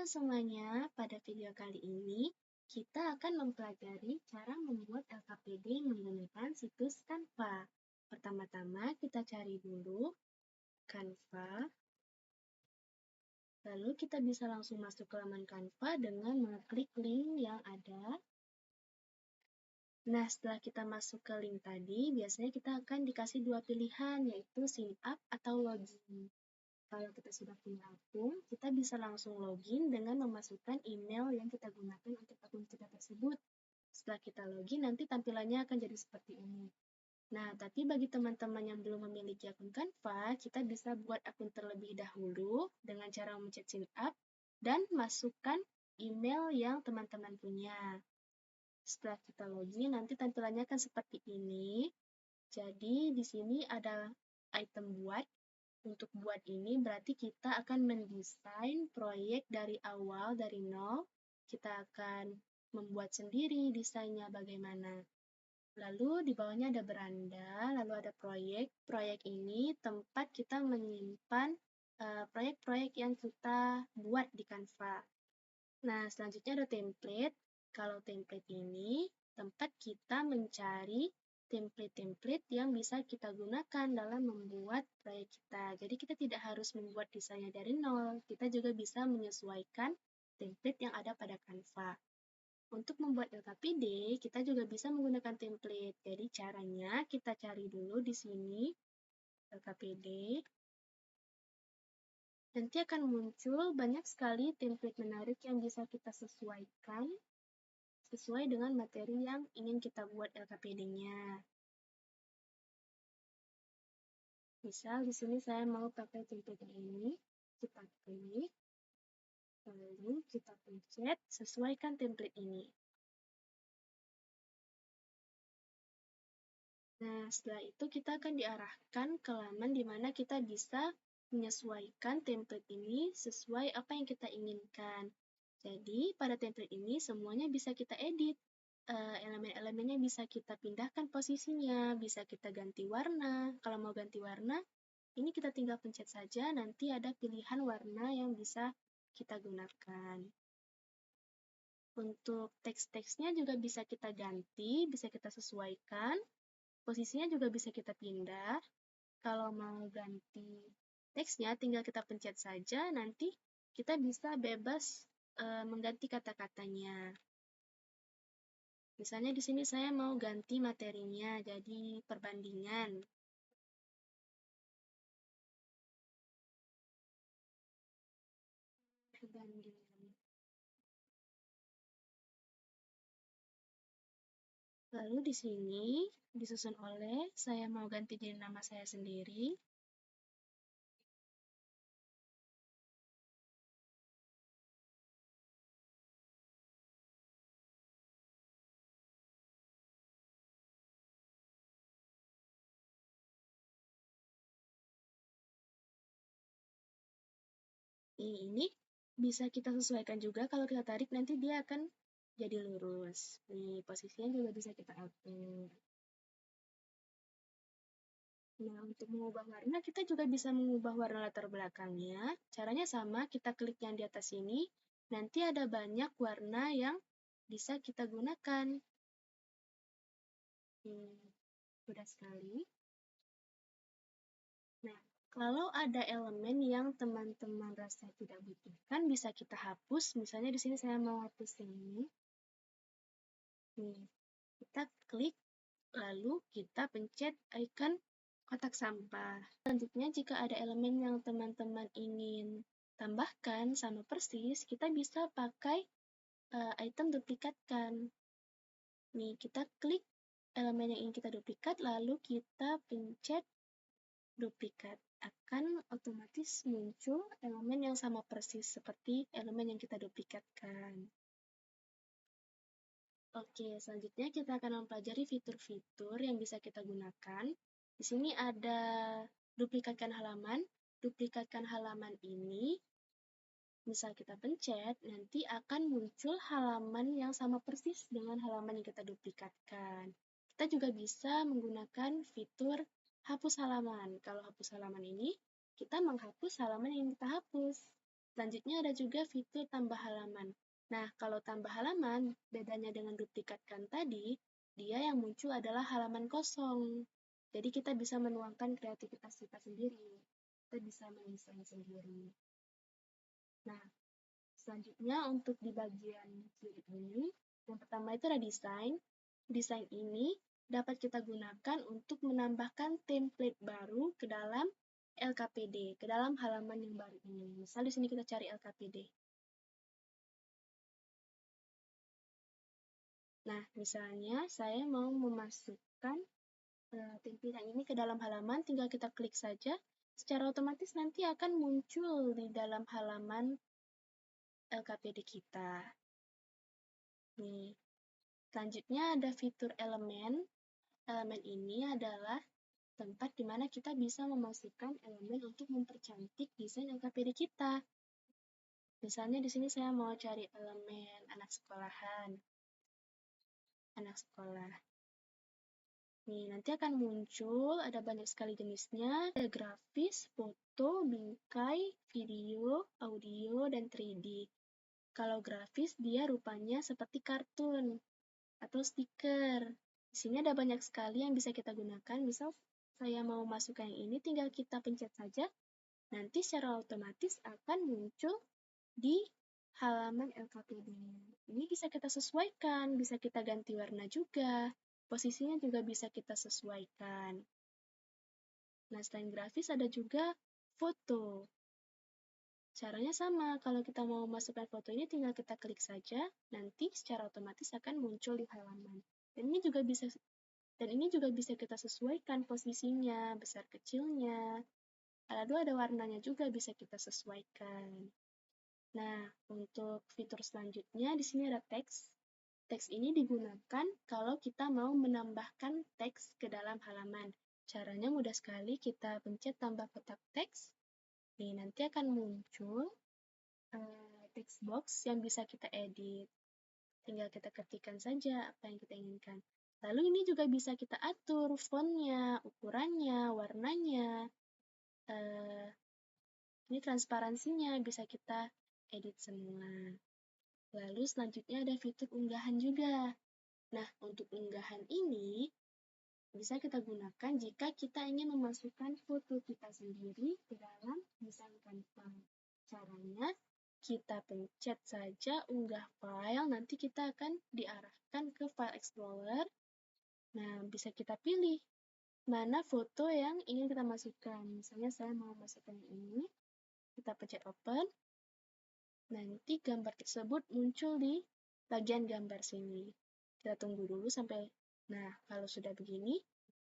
semuanya, pada video kali ini kita akan mempelajari cara membuat LKPD menggunakan situs Canva. Pertama-tama kita cari dulu Canva, lalu kita bisa langsung masuk ke halaman Canva dengan mengklik link yang ada. Nah, setelah kita masuk ke link tadi, biasanya kita akan dikasih dua pilihan, yaitu sign up atau login. Kalau kita sudah punya akun, kita bisa langsung login dengan memasukkan email yang kita gunakan untuk akun kita tersebut. Setelah kita login, nanti tampilannya akan jadi seperti ini. Nah, tapi bagi teman-teman yang belum memiliki akun Canva, kita bisa buat akun terlebih dahulu dengan cara memencet sign up dan masukkan email yang teman-teman punya. Setelah kita login, nanti tampilannya akan seperti ini. Jadi, di sini ada item buat. Untuk buat ini berarti kita akan mendesain proyek dari awal, dari nol. Kita akan membuat sendiri desainnya bagaimana. Lalu di bawahnya ada beranda, lalu ada proyek. Proyek ini tempat kita menyimpan proyek-proyek yang kita buat di Canva. Nah, selanjutnya ada template. Kalau template ini tempat kita mencari template-template yang bisa kita gunakan dalam membuat proyek kita. Jadi kita tidak harus membuat desainnya dari nol, kita juga bisa menyesuaikan template yang ada pada Canva. Untuk membuat LKPD, kita juga bisa menggunakan template. Jadi caranya kita cari dulu di sini LKPD. Nanti akan muncul banyak sekali template menarik yang bisa kita sesuaikan sesuai dengan materi yang ingin kita buat LKPD-nya. Misal di sini saya mau pakai template ini, kita klik, lalu kita pencet sesuaikan template ini. Nah, setelah itu kita akan diarahkan ke halaman di mana kita bisa menyesuaikan template ini sesuai apa yang kita inginkan. Jadi, pada template ini semuanya bisa kita edit. Elemen-elemennya bisa kita pindahkan posisinya, bisa kita ganti warna. Kalau mau ganti warna, ini kita tinggal pencet saja, nanti ada pilihan warna yang bisa kita gunakan. Untuk teks-teksnya juga bisa kita ganti, bisa kita sesuaikan. Posisinya juga bisa kita pindah. Kalau mau ganti teksnya, tinggal kita pencet saja, nanti kita bisa bebas mengganti kata-katanya. Misalnya di sini saya mau ganti materinya jadi perbandingan. Lalu di sini disusun oleh saya mau ganti jadi nama saya sendiri. Ini bisa kita sesuaikan juga kalau kita tarik nanti dia akan jadi lurus. Nih, posisinya juga bisa kita atur. Nah, untuk mengubah warna, kita juga bisa mengubah warna latar belakangnya. Caranya sama, kita klik yang di atas ini, nanti ada banyak warna yang bisa kita gunakan. Mudah sekali. Nah, kalau ada elemen yang teman-teman rasa tidak butuhkan, bisa kita hapus. Misalnya di sini saya mau hapus ini. Nih, kita klik, lalu kita pencet icon kotak sampah. Selanjutnya, jika ada elemen yang teman-teman ingin tambahkan sama persis, kita bisa pakai item duplikatkan. Nih, kita klik elemen yang ingin kita duplikat, lalu kita pencet duplikat. Akan otomatis muncul elemen yang sama persis seperti elemen yang kita duplikatkan. Oke, selanjutnya kita akan mempelajari fitur-fitur yang bisa kita gunakan. Di sini ada duplikatkan halaman. Duplikatkan halaman ini, misal kita pencet, nanti akan muncul halaman yang sama persis dengan halaman yang kita duplikatkan. Kita juga bisa menggunakan fitur hapus halaman. Kalau hapus halaman ini, kita menghapus halaman yang kita hapus. Selanjutnya ada juga fitur tambah halaman. Nah, kalau tambah halaman, bedanya dengan duplikatkan tadi, dia yang muncul adalah halaman kosong. Jadi kita bisa menuangkan kreativitas kita sendiri. Kita bisa mendesain sendiri. Nah, selanjutnya untuk di bagian kiri ini, yang pertama itu ada desain. Desain ini dapat kita gunakan untuk menambahkan template baru ke dalam LKPD, ke dalam halaman yang baru ini. Misal di sini kita cari LKPD. Nah, misalnya saya mau memasukkan template yang ini ke dalam halaman, tinggal kita klik saja. Secara otomatis nanti akan muncul di dalam halaman LKPD kita. Nih, selanjutnya ada fitur elemen. Elemen ini adalah tempat di mana kita bisa memasukkan elemen untuk mempercantik desain LKPD kita. Misalnya di sini saya mau cari elemen anak sekolahan. Anak sekolah. Nih, nanti akan muncul, ada banyak sekali jenisnya, ada grafis, foto, bingkai, video, audio, dan 3D. Kalau grafis, dia rupanya seperti kartun atau stiker. Di sini ada banyak sekali yang bisa kita gunakan. Misal, saya mau masukkan yang ini, tinggal kita pencet saja. Nanti secara otomatis akan muncul di halaman LKPD. Ini bisa kita sesuaikan, bisa kita ganti warna juga. Posisinya juga bisa kita sesuaikan. Nah, selain grafis ada juga foto. Caranya sama, kalau kita mau masukkan foto ini tinggal kita klik saja, nanti secara otomatis akan muncul di halaman. Dan ini juga bisa kita sesuaikan posisinya, besar kecilnya. Lalu ada warnanya juga bisa kita sesuaikan. Nah, untuk fitur selanjutnya di sini ada teks. Teks ini digunakan kalau kita mau menambahkan teks ke dalam halaman. Caranya mudah sekali, kita pencet tambah kotak teks. Nih, nanti akan muncul text box yang bisa kita edit. Tinggal kita ketikkan saja apa yang kita inginkan. Lalu ini juga bisa kita atur fontnya, ukurannya, warnanya, ini transparansinya bisa kita edit semua. Lalu selanjutnya ada fitur unggahan juga. Nah, untuk unggahan ini bisa kita gunakan jika kita ingin memasukkan foto kita sendiri ke dalam desain Canva. Caranya, kita pencet saja unggah file, nanti kita akan diarahkan ke file explorer. Nah, bisa kita pilih mana foto yang ingin kita masukkan. Misalnya saya mau masukkan ini, kita pencet open. Nanti gambar tersebut muncul di bagian gambar sini. Kita tunggu dulu sampai, nah kalau sudah begini,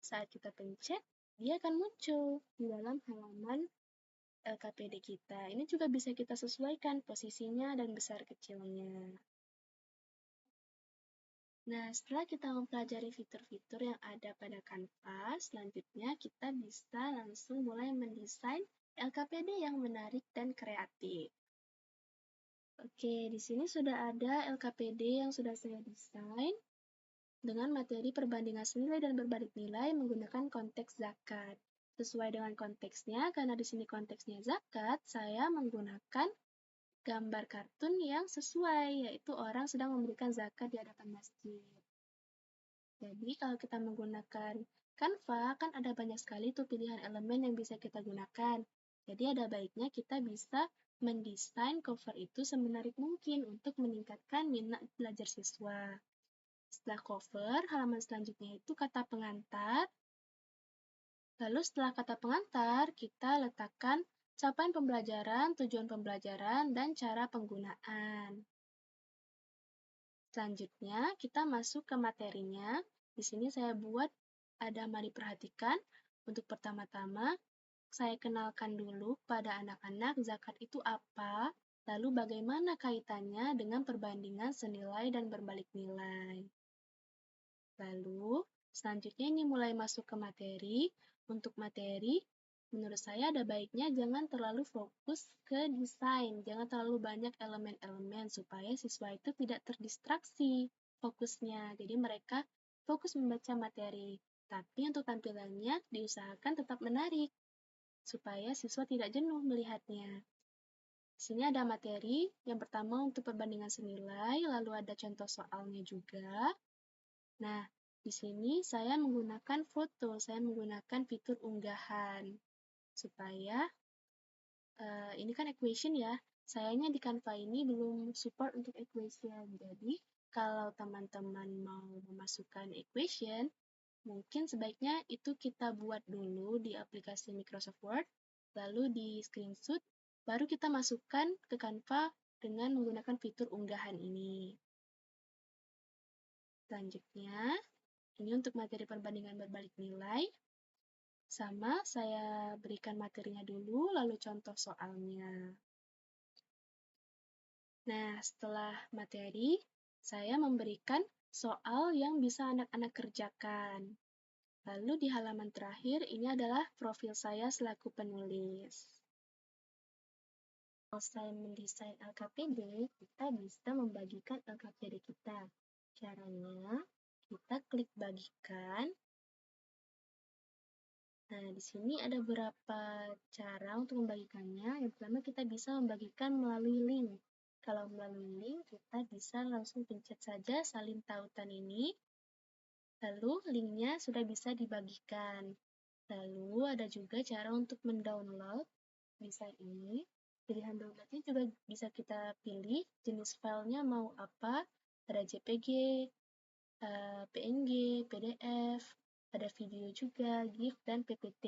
saat kita pencet, dia akan muncul di dalam halaman LKPD kita. Ini juga bisa kita sesuaikan posisinya dan besar kecilnya. Nah, setelah kita mempelajari fitur-fitur yang ada pada Canva, selanjutnya kita bisa langsung mulai mendesain LKPD yang menarik dan kreatif. Oke, di sini sudah ada LKPD yang sudah saya desain dengan materi perbandingan senilai dan berbalik nilai menggunakan konteks zakat. Sesuai dengan konteksnya, karena di sini konteksnya zakat, saya menggunakan gambar kartun yang sesuai, yaitu orang sedang memberikan zakat di hadapan masjid. Jadi, kalau kita menggunakan Canva, kan ada banyak sekali tuh pilihan elemen yang bisa kita gunakan. Jadi, ada baiknya kita bisa mendesain cover itu semenarik mungkin untuk meningkatkan minat belajar siswa. Setelah cover, halaman selanjutnya itu kata pengantar. Lalu setelah kata pengantar, kita letakkan capaian pembelajaran, tujuan pembelajaran, dan cara penggunaan. Selanjutnya, kita masuk ke materinya. Di sini saya buat ada mari perhatikan. Untuk pertama-tama, saya kenalkan dulu pada anak-anak zakat itu apa, lalu bagaimana kaitannya dengan perbandingan senilai dan berbalik nilai. Lalu, selanjutnya ini mulai masuk ke materi. Untuk materi, menurut saya ada baiknya jangan terlalu fokus ke desain, jangan terlalu banyak elemen-elemen supaya siswa itu tidak terdistraksi fokusnya. Jadi mereka fokus membaca materi, tapi untuk tampilannya diusahakan tetap menarik supaya siswa tidak jenuh melihatnya. Di sini ada materi, yang pertama untuk perbandingan senilai, lalu ada contoh soalnya juga. Nah, di sini saya menggunakan foto, saya menggunakan fitur unggahan, supaya ini kan equation ya, sayangnya di Canva ini belum support untuk equation. Jadi, kalau teman-teman mau memasukkan equation, mungkin sebaiknya itu kita buat dulu di aplikasi Microsoft Word, lalu di screenshot, baru kita masukkan ke Canva dengan menggunakan fitur unggahan ini. Selanjutnya, ini untuk materi perbandingan berbalik nilai. Sama, saya berikan materinya dulu, lalu contoh soalnya. Nah, setelah materi, saya memberikan soal yang bisa anak-anak kerjakan. Lalu di halaman terakhir, ini adalah profil saya selaku penulis. Selesai mendesain LKPD, kita bisa membagikan LKPD kita. Caranya, kita klik bagikan. Nah, di sini ada beberapa cara untuk membagikannya. Yang pertama, kita bisa membagikan melalui link. Kalau melalui link, kita bisa langsung pencet saja salin tautan ini. Lalu, linknya sudah bisa dibagikan. Lalu, ada juga cara untuk mendownload desain ini. Pilihan downloadnya juga bisa kita pilih jenis filenya mau apa. Ada JPG, PNG, PDF, ada video juga, GIF, dan PPT.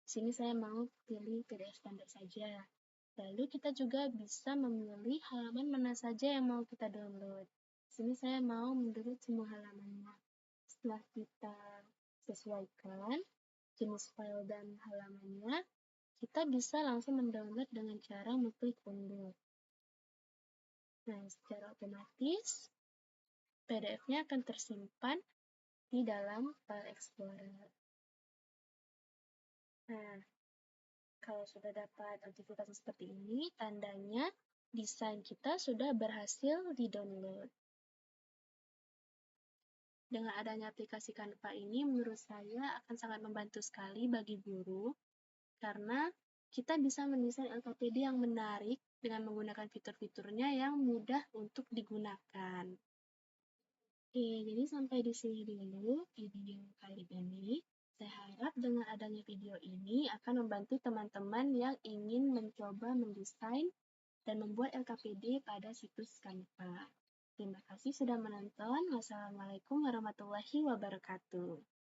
Di sini saya mau pilih PDF standar saja. Lalu kita juga bisa memilih halaman mana saja yang mau kita download. Di sini saya mau mendownload semua halamannya. Setelah kita sesuaikan jenis file dan halamannya, kita bisa langsung mendownload dengan cara mengklik unduh. Nah, secara otomatis PDF-nya akan tersimpan di dalam file Explorer. Nah, kalau sudah dapat aktivitas seperti ini, tandanya desain kita sudah berhasil di-download. Dengan adanya aplikasi Canva ini, menurut saya akan sangat membantu sekali bagi guru, karena kita bisa mendesain LKPD yang menarik dengan menggunakan fitur-fiturnya yang mudah untuk digunakan. Oke, jadi sampai di sini dulu video kali ini. Saya harap dengan adanya video ini akan membantu teman-teman yang ingin mencoba mendesain dan membuat LKPD pada situs Canva. Terima kasih sudah menonton. Wassalamualaikum warahmatullahi wabarakatuh.